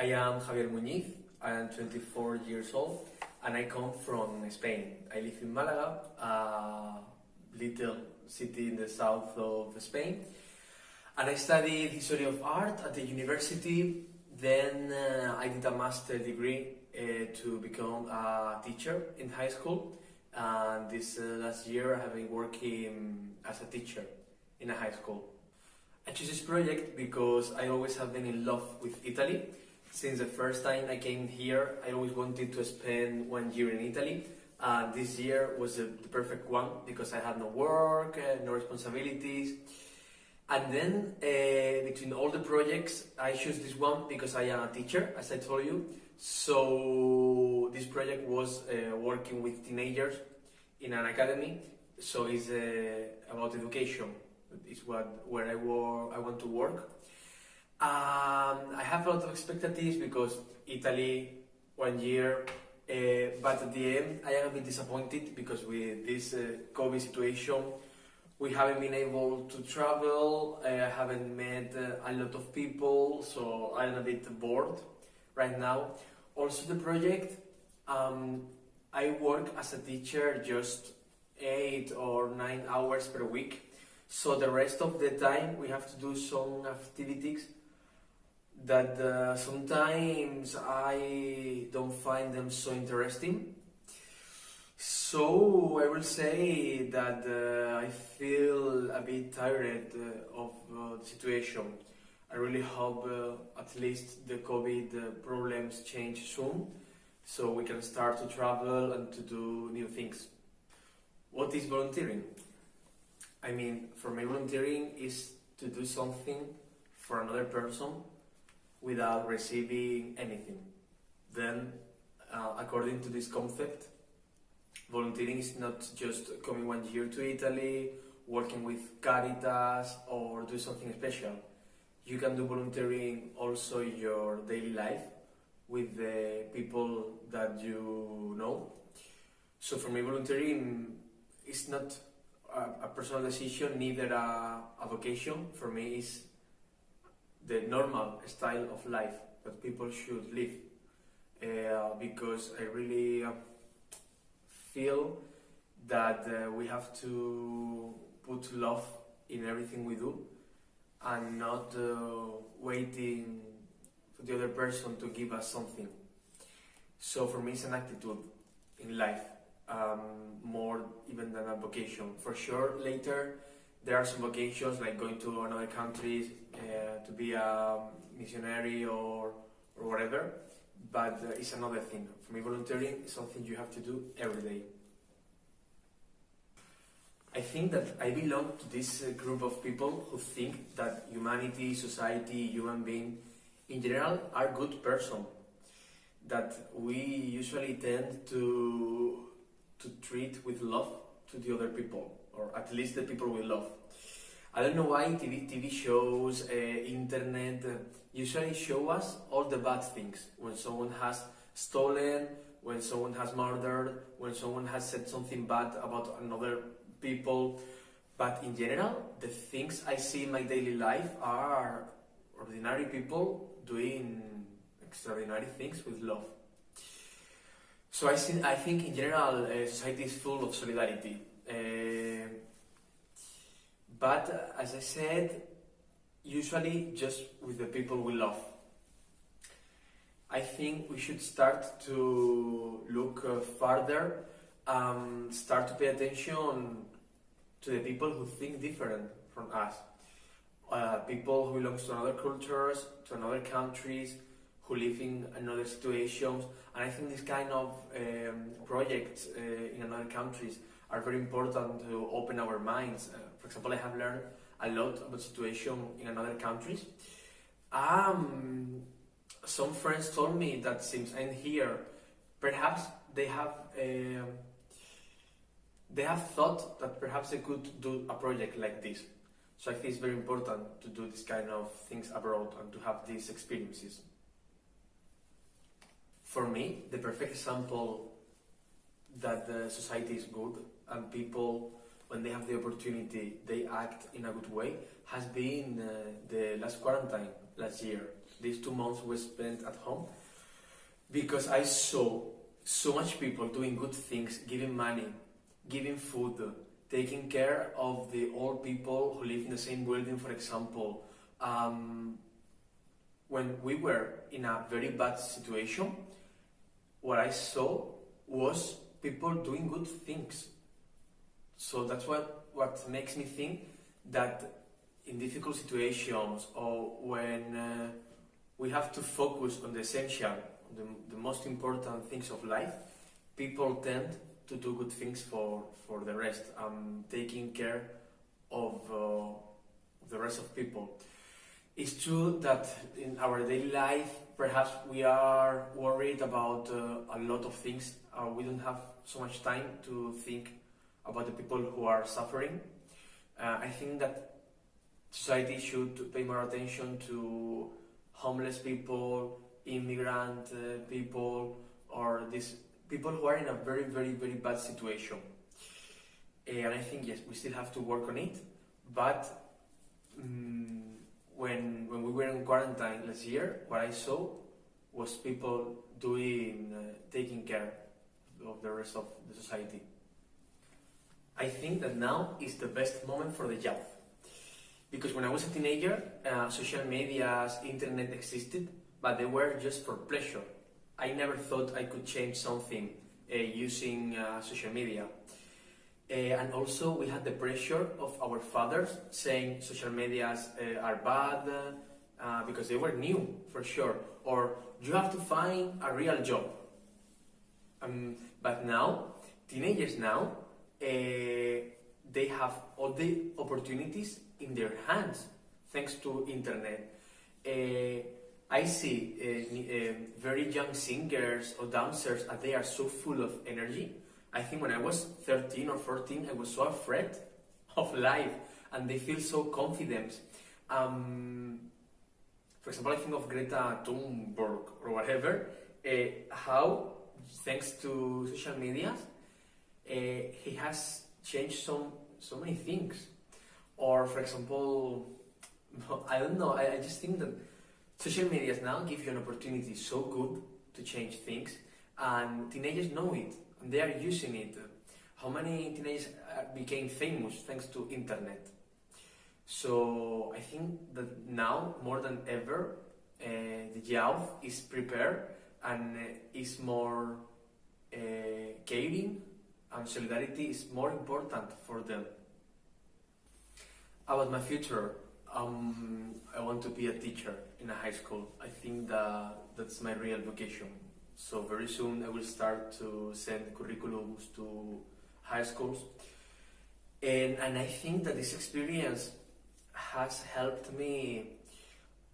I am Javier Muñiz, I am 24 years old and I come from Spain. I live in Malaga, a little city in the south of Spain, and I studied history of art at the university. Then I did a master degree to become a teacher in high school, and this last year I have been working as a teacher in a high school. I chose this project because I always have been in love with Italy. Since the first time I came here, I always wanted to spend 1 year in Italy. This year was the perfect one because I had no work, no responsibilities. And then between all the projects, I chose this one because I am a teacher, as I told you. So this project was working with teenagers in an academy. So it's about education. It's where I want to work. I have a lot of expectations because Italy, 1 year, but at the end I am a bit disappointed because with this COVID situation we haven't been able to travel, I haven't met a lot of people, so I'm a bit bored right now. Also the project, I work as a teacher just 8 or 9 hours per week, so the rest of the time we have to do some activities that sometimes I don't find them so interesting. So I will say that I feel a bit tired of the situation. I really hope at least the COVID problems change soon, so we can start to travel and to do new things. What is volunteering? I mean, for me volunteering is to do something for another person without receiving anything. Then, according to this concept, volunteering is not just coming 1 year to Italy, working with Caritas or do something special. You can do volunteering also in your daily life with the people that you know. So for me volunteering is not a personal decision, neither a vocation. For me it's the normal style of life that people should live, because I really feel that we have to put love in everything we do and not waiting for the other person to give us something. So for me it's an attitude in life, more even than a vocation. For sure later there are some vocations like going to another country to be a missionary or whatever, but it's another thing. For me volunteering is something you have to do every day. I think that I belong to this group of people who think that humanity, society, human being in general are good persons, that we usually tend to treat with love to the other people, or at least the people we love. I don't know why TV shows, internet usually show us all the bad things. When someone has stolen, when someone has murdered, when someone has said something bad about another people. But in general, the things I see in my daily life are ordinary people doing extraordinary things with love. So I think in general society is full of solidarity. But as I said, usually just with the people we love. I think we should start to look farther, start to pay attention to the people who think different from us. People who belong to another cultures, to another countries, who live in another situations. And I think this kind of projects in another countries are very important to open our minds. For example, I have learned a lot about the situation in another countries. Some friends told me that since I'm here, perhaps they have thought that perhaps they could do a project like this. So I think it's very important to do this kind of things abroad and to have these experiences. For me, the perfect example that the society is good and people, when they have the opportunity, they act in a good way, has been the last quarantine last year. these 2 months we spent at home, because I saw so much people doing good things, giving money, giving food, taking care of the old people who live in the same building, for example. When we were in a very bad situation, what I saw was people doing good things. So that's what makes me think that in difficult situations, or when we have to focus on the essential, the most important things of life, people tend to do good things for the rest, taking care of the rest of people. It's true that in our daily life, perhaps we are worried about a lot of things. We don't have so much time to think about the people who are suffering. I think that society should pay more attention to homeless people, immigrant people, or these people who are in a very, very, very bad situation. And I think, yes, we still have to work on it, but when we were in quarantine last year, what I saw was people taking care of the rest of the society. I think that now is the best moment for the youth, because when I was a teenager, social medias, internet existed, but they were just for pleasure. I never thought I could change something using social media. And also we had the pressure of our fathers saying social medias are bad, because they were new, for sure, or you have to find a real job. But now, teenagers now, they have all the opportunities in their hands thanks to internet. I see very young singers or dancers, and they are so full of energy. I think when I was 13 or 14, I was so afraid of life, and they feel so confident. For example, I think of Greta Thunberg or whatever, how, thanks to social media, he has changed so many things. Or, for example, I don't know, I just think that social media now give you an opportunity so good to change things, and teenagers know it, and they are using it. How many teenagers became famous thanks to internet? So I think that now, more than ever, the youth is prepared and is more caring, and solidarity is more important for them. About my future, I want to be a teacher in a high school. I think that's my real vocation. So very soon I will start to send curriculums to high schools. And I think that this experience has helped me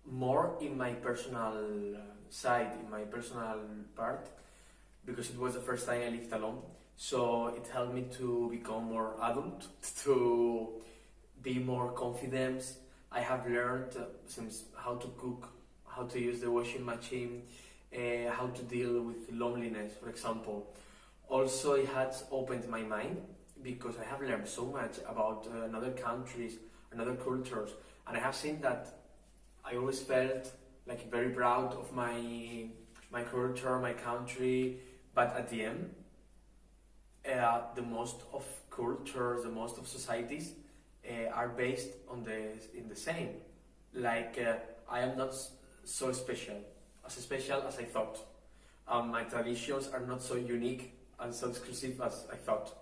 more in my personal side, in my personal part, because it was the first time I lived alone. So it helped me to become more adult, to be more confident. I have learned since how to cook, how to use the washing machine, how to deal with loneliness, for example. Also, it has opened my mind, because I have learned so much about other countries and other cultures, and I have seen that I always felt like very proud of my culture, my country, but at the end, the most of cultures, the most of societies are based on in the same. Like I am not so special as I thought. My traditions are not so unique and so exclusive as I thought.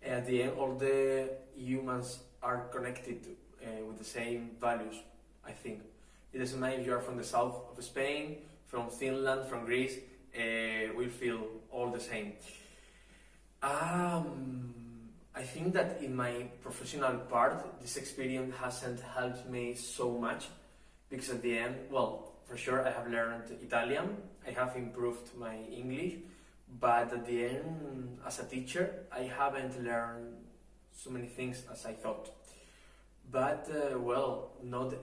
At the end, all the humans are connected with the same values, I think. It doesn't matter if you are from the south of Spain, from Finland, from Greece, we feel all the same. I think that in my professional part, this experience hasn't helped me so much, because at the end, well, for sure I have learned Italian, I have improved my English, but at the end, as a teacher, I haven't learned so many things as I thought. But well, not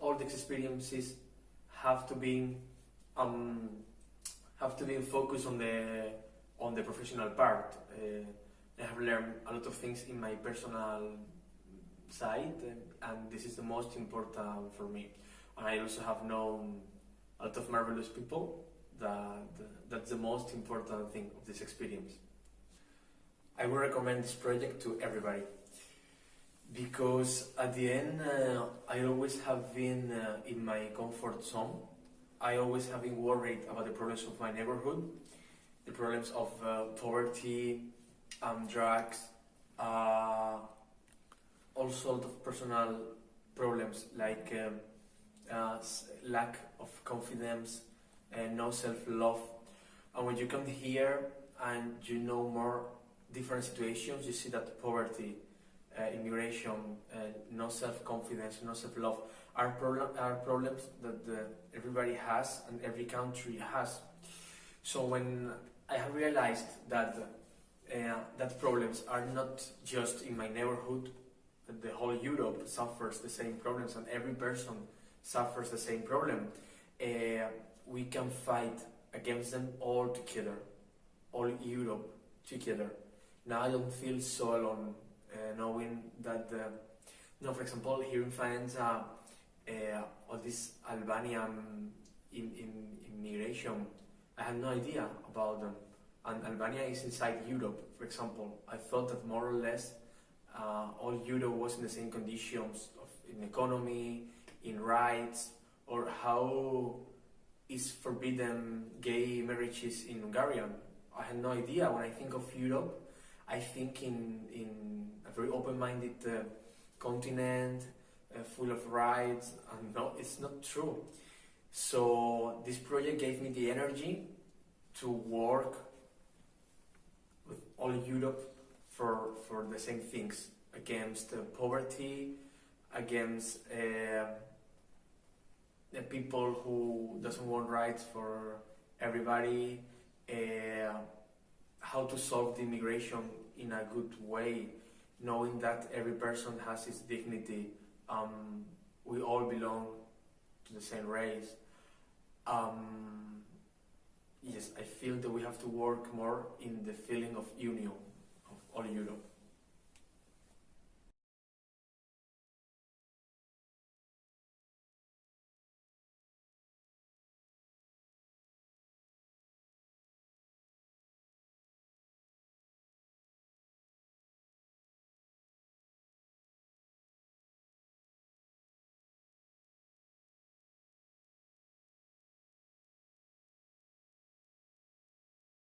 all the experiences have to be focused on the professional part. I have learned a lot of things in my personal side, and this is the most important for me. and I also have known a lot of marvelous people. That's the most important thing of this experience. I would recommend this project to everybody because at the end I always have been in my comfort zone. I always have been worried about the problems of my neighborhood, the problems of poverty, drugs, all sorts of personal problems like lack of confidence and no self-love. And when you come here and you know more different situations, you see that poverty, immigration, no self-confidence, no self-love are problems that everybody has and every country has. So when I have realized that that problems are not just in my neighborhood, that the whole Europe suffers the same problems and every person suffers the same problem, we can fight against them all together, all Europe together. Now I don't feel so alone, knowing that, for example, here in Faenza, all this Albanian immigration, I had no idea about them. And Albania is inside Europe, for example. I thought that more or less all Europe was in the same conditions in economy, in rights, or how is forbidden gay marriages in Hungarian. I had no idea. When I think of Europe, I think in a very open-minded continent, full of rights, and no, it's not true. So this project gave me the energy to work with all Europe for the same things, against poverty, against the people who doesn't want rights for everybody, how to solve the immigration in a good way, knowing that every person has his dignity. We all belong to the same race. Yes, I feel that we have to work more in the feeling of union of all Europe.